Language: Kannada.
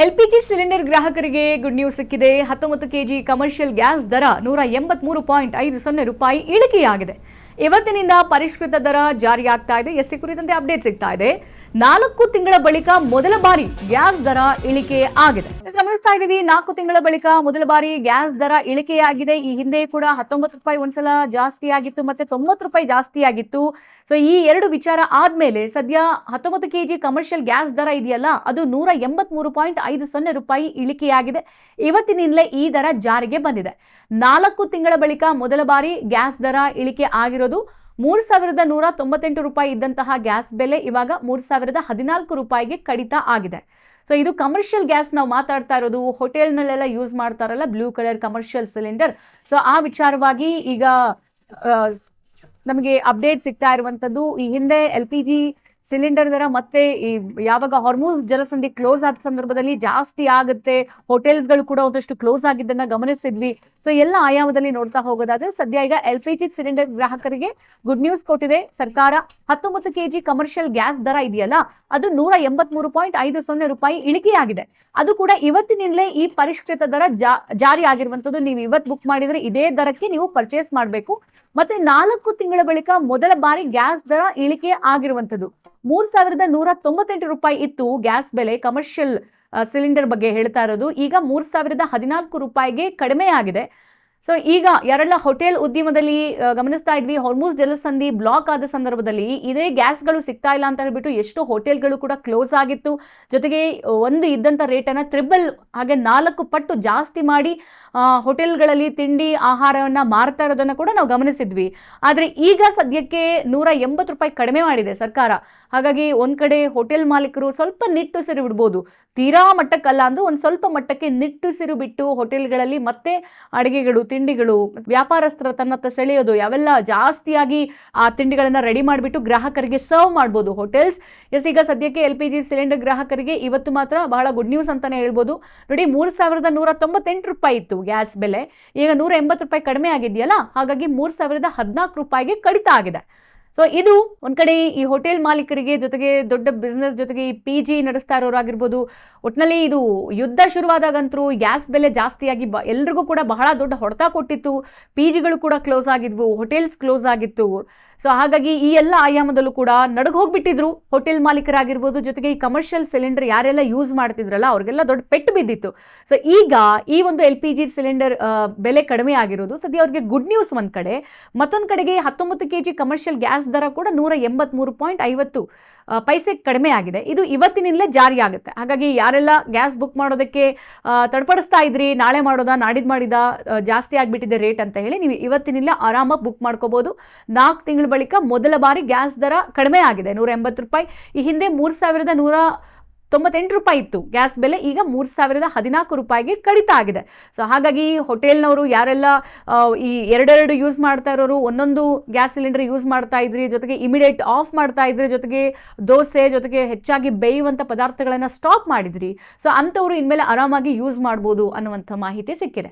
ಎಲ್ಪಿಜಿ ಸಿಲಿಂಡರ್ ಗ್ರಾಹಕರಿಗೆ ಗುಡ್ ನ್ಯೂಸ್ ಸಿಕ್ಕಿದೆ. 19 ಕೆಜಿ ಕಮರ್ಷಿಯಲ್ ಗ್ಯಾಸ್ ದರ ₹183.50 ಇಳಿಕೆಯಾಗಿದೆ. ಇವತ್ತಿನಿಂದ ಪರಿಷ್ಕೃತ ದರ ಜಾರಿಯಾಗ್ತಾ ಇದೆ. ಎಸ್ಸಿ ಕುರಿತಂತೆ ಅಪ್ಡೇಟ್ ಸಿಗ್ತಾ ಇದೆ. 4 ತಿಂಗಳ ಬಳಿಕ ಮೊದಲ ಬಾರಿ ಗ್ಯಾಸ್ ದರ ಇಳಿಕೆ ಆಗಿದೆ. ಗಮನಿಸ್ತಾ ಇದ್ದೀವಿ, 4 ತಿಂಗಳ ಬಳಿಕ ಮೊದಲ ಬಾರಿ ಗ್ಯಾಸ್ ದರ ಇಳಿಕೆಯಾಗಿದೆ. ಈ ಹಿಂದೆ ಕೂಡ ₹19 ಒಂದ್ಸಲ ಜಾಸ್ತಿ ಆಗಿತ್ತು, ಮತ್ತೆ ₹90 ಜಾಸ್ತಿ ಆಗಿತ್ತು. ಸೊ ಈ ಎರಡು ವಿಚಾರ ಆದ್ಮೇಲೆ ಸದ್ಯ 19 ಕೆಜಿ ಕಮರ್ಷಿಯಲ್ ಗ್ಯಾಸ್ ದರ ಇದೆಯಲ್ಲ, ಅದು ₹183.50 ಇಳಿಕೆಯಾಗಿದೆ. ಇವತ್ತಿನಿಂದಲೇ ಈ ದರ ಜಾರಿಗೆ ಬಂದಿದೆ. 4 ತಿಂಗಳ ಬಳಿಕ ಮೊದಲ ಬಾರಿ ಗ್ಯಾಸ್ ದರ ಇಳಿಕೆ ಆಗಿರೋದು. ₹3,198 ಇದ್ದಂತಹ ಗ್ಯಾಸ್ ಬೆಲೆ ಇವಾಗ ₹3,014 ಕಡಿತ ಆಗಿದೆ. ಸೊ ಇದು ಕಮರ್ಷಿಯಲ್ ಗ್ಯಾಸ್ ನಾವು ಮಾತಾಡ್ತಾ ಇರೋದು. ಹೋಟೆಲ್ನಲ್ಲೆಲ್ಲ ಯೂಸ್ ಮಾಡ್ತಾರಲ್ಲ blue colour commercial cylinder, so ಆ ವಿಚಾರವಾಗಿ ಈಗ ನಮಗೆ ಅಪ್ಡೇಟ್ ಸಿಗ್ತಾ ಇರುವಂತದ್ದು. ಈ ಹಿಂದೆ LPG ಸಿಲಿಂಡರ್ ದರ ಮತ್ತೆ ಈ ಯಾವಾಗ ಹಾರ್ಮುಜ್ ಜಲಸಂಧಿ ಕ್ಲೋಸ್ ಆದ ಸಂದರ್ಭದಲ್ಲಿ ಜಾಸ್ತಿ ಆಗುತ್ತೆ, ಹೋಟೆಲ್ಸ್ಗಳು ಕೂಡ ಒಂದಷ್ಟು ಕ್ಲೋಸ್ ಆಗಿದ್ದನ್ನ ಗಮನಿಸಿದ್ವಿ. ಸೊ ಎಲ್ಲ ಆಯಾಮದಲ್ಲಿ ನೋಡ್ತಾ ಹೋಗೋದಾದ್ರೆ ಸದ್ಯ ಈಗ LPG ಸಿಲಿಂಡರ್ ಗ್ರಾಹಕರಿಗೆ ಗುಡ್ ನ್ಯೂಸ್ ಕೊಟ್ಟಿದೆ ಸರ್ಕಾರ. 19 ಕೆಜಿ ಕಮರ್ಷಿಯಲ್ ಗ್ಯಾಸ್ ದರ ಇದೆಯಲ್ಲ, ಅದು ₹183.50 ಇಳಿಕೆಯಾಗಿದೆ. ಅದು ಕೂಡ ಇವತ್ತಿನಿಂದಲೇ ಈ ಪರಿಷ್ಕೃತ ದರ ಜಾರಿ ಆಗಿರುವಂತದ್ದು. ನೀವು ಇವತ್ತು ಬುಕ್ ಮಾಡಿದ್ರೆ ಇದೇ ದರಕ್ಕೆ ನೀವು ಪರ್ಚೇಸ್ ಮಾಡಬೇಕು. ಮತ್ತೆ 4 ತಿಂಗಳ ಬಳಿಕ ಮೊದಲ ಬಾರಿ ಗ್ಯಾಸ್ ದರ ಇಳಿಕೆ ಆಗಿರುವಂತದ್ದು. ₹3,198 ಇತ್ತು ಗ್ಯಾಸ್ ಬೆಲೆ. ಕಮರ್ಷಿಯಲ್ ಸಿಲಿಂಡರ್ ಬಗ್ಗೆ ಹೇಳ್ತಾ ಇರೋದು. ಈಗ ₹3,014 ಕಡಿಮೆ ಆಗಿದೆ. ಸೊ ಈಗ ಯಾರೆಲ್ಲ ಹೋಟೆಲ್ ಉದ್ಯಮದಲ್ಲಿ ಗಮನಿಸ್ತಾ ಇದ್ವಿ, ಹಾರ್ಮುಜ್ ಜಲಸಂಧಿ ಬ್ಲಾಕ್ ಆದ ಸಂದರ್ಭದಲ್ಲಿ ಇದೇ ಗ್ಯಾಸ್ಗಳು ಸಿಗ್ತಾ ಇಲ್ಲ ಅಂತ ಹೇಳ್ಬಿಟ್ಟು ಎಷ್ಟೋ ಹೋಟೆಲ್ಗಳು ಕೂಡ ಕ್ಲೋಸ್ ಆಗಿತ್ತು. ಜೊತೆಗೆ ಒಂದು ಇದ್ದಂಥ ರೇಟನ್ನು ತ್ರಿಬಲ್ ಹಾಗೆ 4 ಪಟ್ಟು ಜಾಸ್ತಿ ಮಾಡಿ ಹೋಟೆಲ್ಗಳಲ್ಲಿ ತಿಂಡಿ ಆಹಾರವನ್ನು ಮಾರ್ತಾ ಇರೋದನ್ನು ಕೂಡ ನಾವು ಗಮನಿಸಿದ್ವಿ. ಆದರೆ ಈಗ ಸದ್ಯಕ್ಕೆ ₹180 ಕಡಿಮೆ ಮಾಡಿದೆ ಸರ್ಕಾರ. ಹಾಗಾಗಿ ಒಂದ್ ಕಡೆ ಹೋಟೆಲ್ ಮಾಲೀಕರು ಸ್ವಲ್ಪ ನಿಟ್ಟುಸಿರು ಬಿಡ್ಬೋದು. ತೀರಾ ಮಟ್ಟಕ್ಕಲ್ಲ ಅಂದ್ರೂ ಒಂದು ಸ್ವಲ್ಪ ಮಟ್ಟಕ್ಕೆ ನಿಟ್ಟುಸಿರು ಬಿಟ್ಟು ಹೋಟೆಲ್ಗಳಲ್ಲಿ ಮತ್ತೆ ಅಡುಗೆಗಳು ತಿಂಡಿಗಳು ವ್ಯಾಪಾರಸ್ಥರ ತನ್ನತ್ತ ಸೆಳೆಯೋದು ಯಾವೆಲ್ಲ ಜಾಸ್ತಿಯಾಗಿ ಆ ತಿಂಡಿಗಳನ್ನ ರೆಡಿ ಮಾಡಿಬಿಟ್ಟು ಗ್ರಾಹಕರಿಗೆ ಸರ್ವ್ ಮಾಡ್ಬೋದು ಹೋಟೆಲ್ಸ್. ಈಗ ಸದ್ಯಕ್ಕೆ LPG ಸಿಲಿಂಡರ್ ಗ್ರಾಹಕರಿಗೆ ಇವತ್ತು ಮಾತ್ರ ಬಹಳ ಗುಡ್ ನ್ಯೂಸ್ ಅಂತಾನೆ ಹೇಳ್ಬೋದು. ನೋಡಿ, ₹3,198 ಇತ್ತು ಗ್ಯಾಸ್ ಬೆಲೆ, ಈಗ ₹180 ಕಡಿಮೆ ಆಗಿದೆಯಲ್ಲ, ಹಾಗಾಗಿ ₹3,014 ಕಡಿತ ಆಗಿದೆ. ಸೊ ಇದು ಒಂದ್ ಕಡೆ ಈ ಹೋಟೆಲ್ ಮಾಲೀಕರಿಗೆ, ಜೊತೆಗೆ ದೊಡ್ಡ ಬಿಸ್ನೆಸ್, ಜೊತೆಗೆ ಈ PG ನಡೆಸ್ತಾ ಇರೋರಾಗಿರ್ಬೋದು. ಒಟ್ಟಿನಲ್ಲಿ ಇದು ಯುದ್ಧ ಶುರುವಾದಾಗಂತೂ ಗ್ಯಾಸ್ ಬೆಲೆ ಜಾಸ್ತಿಯಾಗಿ ಎಲ್ರಿಗೂ ಕೂಡ ಬಹಳ ದೊಡ್ಡ ಹೊಡೆತ ಕೊಟ್ಟಿತ್ತು. PGಗಳು ಕೂಡ ಕ್ಲೋಸ್ ಆಗಿದ್ವು, ಹೋಟೆಲ್ಸ್ ಕ್ಲೋಸ್ ಆಗಿತ್ತು. ಸೊ ಹಾಗಾಗಿ ಈ ಎಲ್ಲ ಆಯಾಮದಲ್ಲೂ ಕೂಡ ನಡಗ್ ಹೋಗ್ಬಿಟ್ಟಿದ್ರು ಹೋಟೆಲ್ ಮಾಲೀಕರಾಗಿರ್ಬೋದು. ಜೊತೆಗೆ ಈ ಕಮರ್ಷಿಯಲ್ ಸಿಲಿಂಡರ್ ಯಾರೆಲ್ಲ ಯೂಸ್ ಮಾಡ್ತಿದ್ರಲ್ಲ ಅವ್ರಿಗೆಲ್ಲ ದೊಡ್ಡ ಪೆಟ್ಟು ಬಿದ್ದಿತ್ತು. ಸೊ ಈಗ ಈ ಒಂದು LPG ಸಿಲಿಂಡರ್ ಬೆಲೆ ಕಡಿಮೆ ಆಗಿರೋದು ಸದ್ಯ ಅವ್ರಿಗೆ ಗುಡ್ ನ್ಯೂಸ್ ಒಂದ್ ಕಡೆ. ಮತ್ತೊಂದ್ ಕಡೆಗೆ 19 ಕೆಜಿ ಕಮರ್ಷಿಯಲ್ ಗ್ಯಾಸ್ ದರ ಕೂಡ ₹183.50 ಕಡಿಮೆ ಆಗಿದೆ. ಇದು ಇವತ್ತಿನಿಂದಲೇ ಜಾರಿ ಆಗುತ್ತೆ. ಹಾಗಾಗಿ ಯಾರೆಲ್ಲ ಗ್ಯಾಸ್ ಬುಕ್ ಮಾಡೋದಕ್ಕೆ ತಡಪಡಿಸ್ತಾ ಇದ್ರಿ, ನಾಳೆ ಮಾಡೋದಾ ನಾಡಿದ್ ಮಾಡಿದ ಜಾಸ್ತಿ ಆಗ್ಬಿಟ್ಟಿದೆ ರೇಟ್ ಅಂತ ಹೇಳಿ, ನೀವು ಇವತ್ತಿನಿಂದಲೇ ಆರಾಮಾಗಿ ಬುಕ್ ಮಾಡ್ಕೋಬಹುದು. 4 ತಿಂಗಳ ಬಳಿಕ ಮೊದಲ ಬಾರಿ ಗ್ಯಾಸ್ ದರ ಕಡಿಮೆ ಆಗಿದೆ. ₹180. ಈ ಹಿಂದೆ ₹3,098 ಇತ್ತು ಗ್ಯಾಸ್ ಬೆಲೆ, ಈಗ ₹3,014 ಕಡಿತ ಆಗಿದೆ. ಸೊ ಹಾಗಾಗಿ ಹೋಟೆಲ್ನವರು ಯಾರೆಲ್ಲ ಈ ಎರಡೆರಡು ಯೂಸ್ ಮಾಡ್ತಾ ಇರೋರು, ಒಂದೊಂದು ಗ್ಯಾಸ್ ಸಿಲಿಂಡರ್ ಯೂಸ್ ಮಾಡ್ತಾ ಇದ್ರಿ, ಜೊತೆಗೆ ಇಮಿಡಿಯೇಟ್ ಆಫ್ ಮಾಡ್ತಾ ಇದ್ರಿ, ಜೊತೆಗೆ ದೋಸೆ ಜೊತೆಗೆ ಹೆಚ್ಚಾಗಿ ಬೇಯುವಂಥ ಪದಾರ್ಥಗಳನ್ನು ಸ್ಟಾಪ್ ಮಾಡಿದ್ರಿ, ಸೊ ಅಂಥವ್ರು ಇನ್ಮೇಲೆ ಆರಾಮಾಗಿ ಯೂಸ್ ಮಾಡ್ಬೋದು ಅನ್ನುವಂಥ ಮಾಹಿತಿ ಸಿಕ್ಕಿದೆ.